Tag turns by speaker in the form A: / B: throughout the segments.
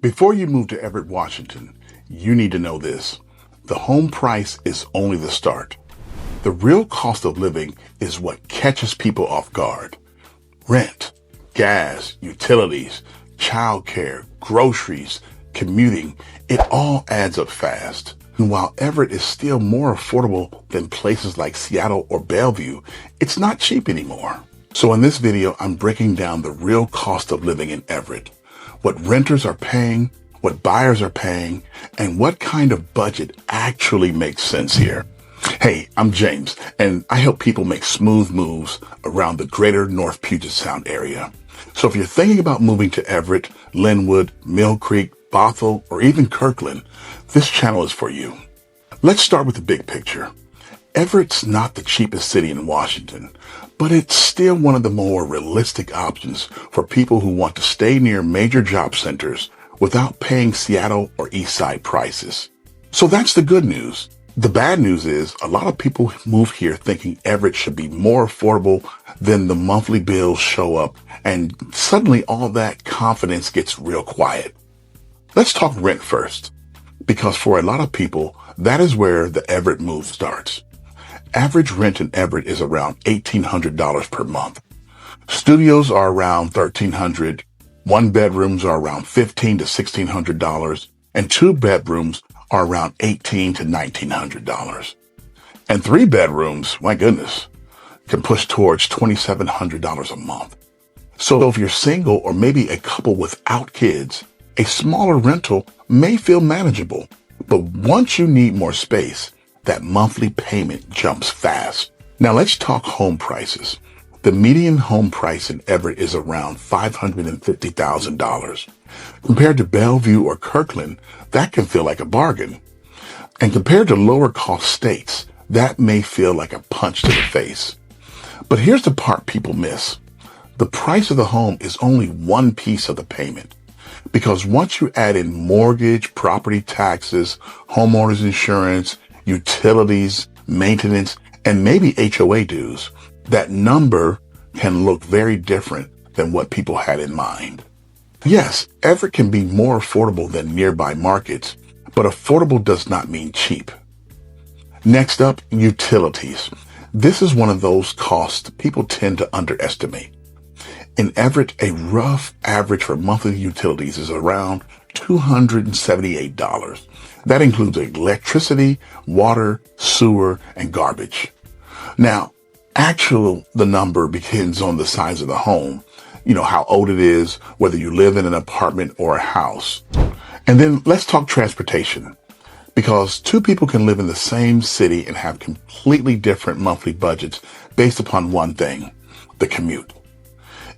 A: Before you move to Everett, Washington, you need to know this. The home price is only the start. The real cost of living is what catches people off guard. Rent, gas, utilities, childcare, groceries, commuting, it all adds up fast. And while Everett is still more affordable than places like Seattle or Bellevue, it's not cheap anymore. So in this video, I'm breaking down the real cost of living in Everett, what renters are paying, what buyers are paying, and what kind of budget actually makes sense here. Hey, I'm James, and I help people make smooth moves around the greater North Puget Sound area. So if you're thinking about moving to Everett, Linwood, Mill Creek, Bothell, or even Kirkland, this channel is for you. Let's start with the big picture. Everett's not the cheapest city in Washington, but it's still one of the more realistic options for people who want to stay near major job centers without paying Seattle or East Side prices. So that's the good news. The bad news is a lot of people move here thinking Everett should be more affordable than the monthly bills show up, and suddenly all that confidence gets real quiet. Let's talk rent first, because for a lot of people, that is where the Everett move starts. Average rent in Everett is around $1,800 per month. Studios are around $1,300, one bedrooms are around $1,500 to $1,600, and two bedrooms are around $1,800 to $1,900. And three bedrooms, my goodness, can push towards $2,700 a month. So if you're single or maybe a couple without kids, a smaller rental may feel manageable, but once you need more space, that monthly payment jumps fast. Now let's talk home prices. The median home price in Everett is around $550,000. Compared to Bellevue or Kirkland, that can feel like a bargain. And compared to lower cost states, that may feel like a punch to the face. But here's the part people miss. The price of the home is only one piece of the payment. Because once you add in mortgage, property taxes, homeowners insurance, utilities, maintenance, and maybe HOA dues, that number can look very different than what people had in mind. Yes, Everett can be more affordable than nearby markets, but affordable does not mean cheap. Next up, utilities. This is one of those costs people tend to underestimate. In Everett, a rough average for monthly utilities is around $278. That includes electricity, water, sewer, and garbage. Now, the number depends on the size of the home, how old it is, whether you live in an apartment or a house. And then let's talk transportation, because two people can live in the same city and have completely different monthly budgets based upon one thing, the commute.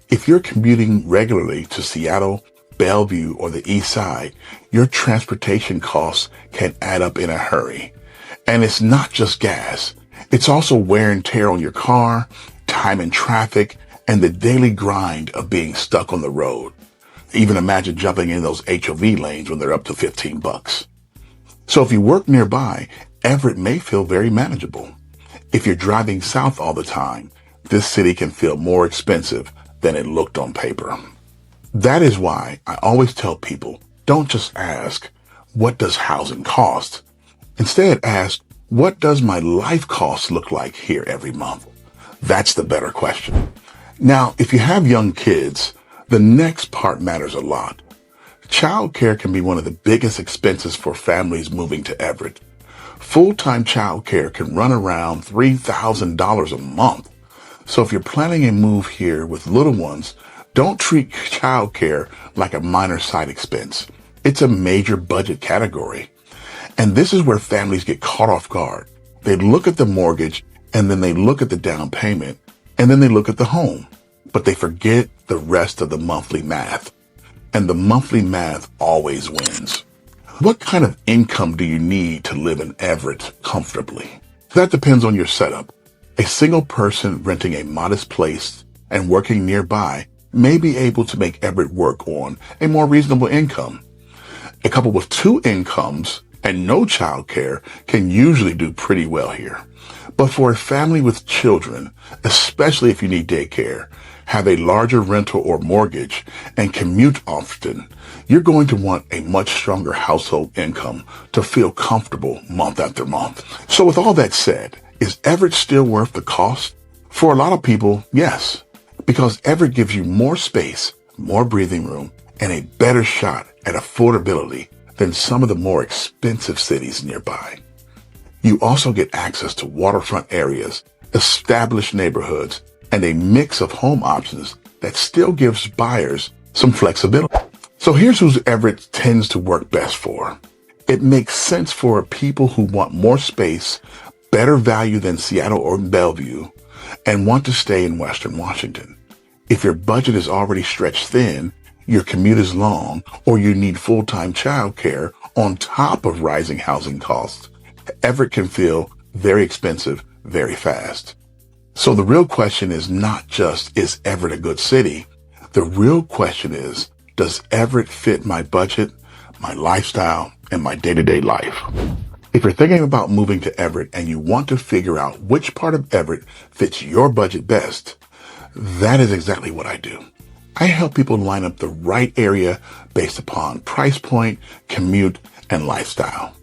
A: If you're commuting regularly to Seattle, Bellevue, or the East Side, your transportation costs can add up in a hurry. And it's not just gas. It's also wear and tear on your car, time in traffic, and the daily grind of being stuck on the road. Even imagine jumping in those HOV lanes when they're up to $15. So if you work nearby, Everett may feel very manageable. If you're driving south all the time, this city can feel more expensive than it looked on paper. That is why I always tell people, don't just ask, what does housing cost? Instead, ask, what does my life cost look like here every month? That's the better question. Now, if you have young kids, the next part matters a lot. Childcare can be one of the biggest expenses for families moving to Everett. Full-time childcare can run around $3,000 a month. So if you're planning a move here with little ones, don't treat childcare like a minor side expense. It's a major budget category. And this is where families get caught off guard. They look at the mortgage, and then they look at the down payment, and then they look at the home. But they forget the rest of the monthly math. And the monthly math always wins. What kind of income do you need to live in Everett comfortably? That depends on your setup. A single person renting a modest place and working nearby may be able to make Everett work on a more reasonable income. A couple with two incomes and no childcare can usually do pretty well here. But for a family with children, especially if you need daycare, have a larger rental or mortgage, and commute often, you're going to want a much stronger household income to feel comfortable month after month. So with all that said, is Everett still worth the cost? For a lot of people, yes, because Everett gives you more space, more breathing room, and a better shot at affordability than some of the more expensive cities nearby. You also get access to waterfront areas, established neighborhoods, and a mix of home options that still gives buyers some flexibility. So here's who Everett tends to work best for. It makes sense for people who want more space, better value than Seattle or Bellevue, and want to stay in Western Washington. If your budget is already stretched thin, your commute is long, or you need full-time childcare on top of rising housing costs, Everett can feel very expensive very fast. So the real question is not just, is Everett a good city? The real question is, does Everett fit my budget, my lifestyle, and my day-to-day life? If you're thinking about moving to Everett and you want to figure out which part of Everett fits your budget best, that is exactly what I do. I help people line up the right area based upon price point, commute, and lifestyle.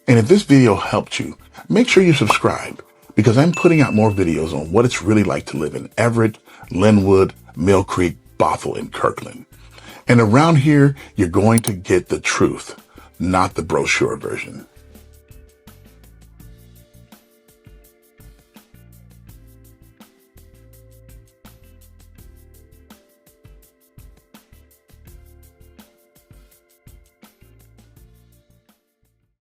A: And if this video helped you, make sure you subscribe, because I'm putting out more videos on what it's really like to live in Everett, Linwood, Mill Creek, Bothell, and Kirkland. And around here, you're going to get the truth, not the brochure version.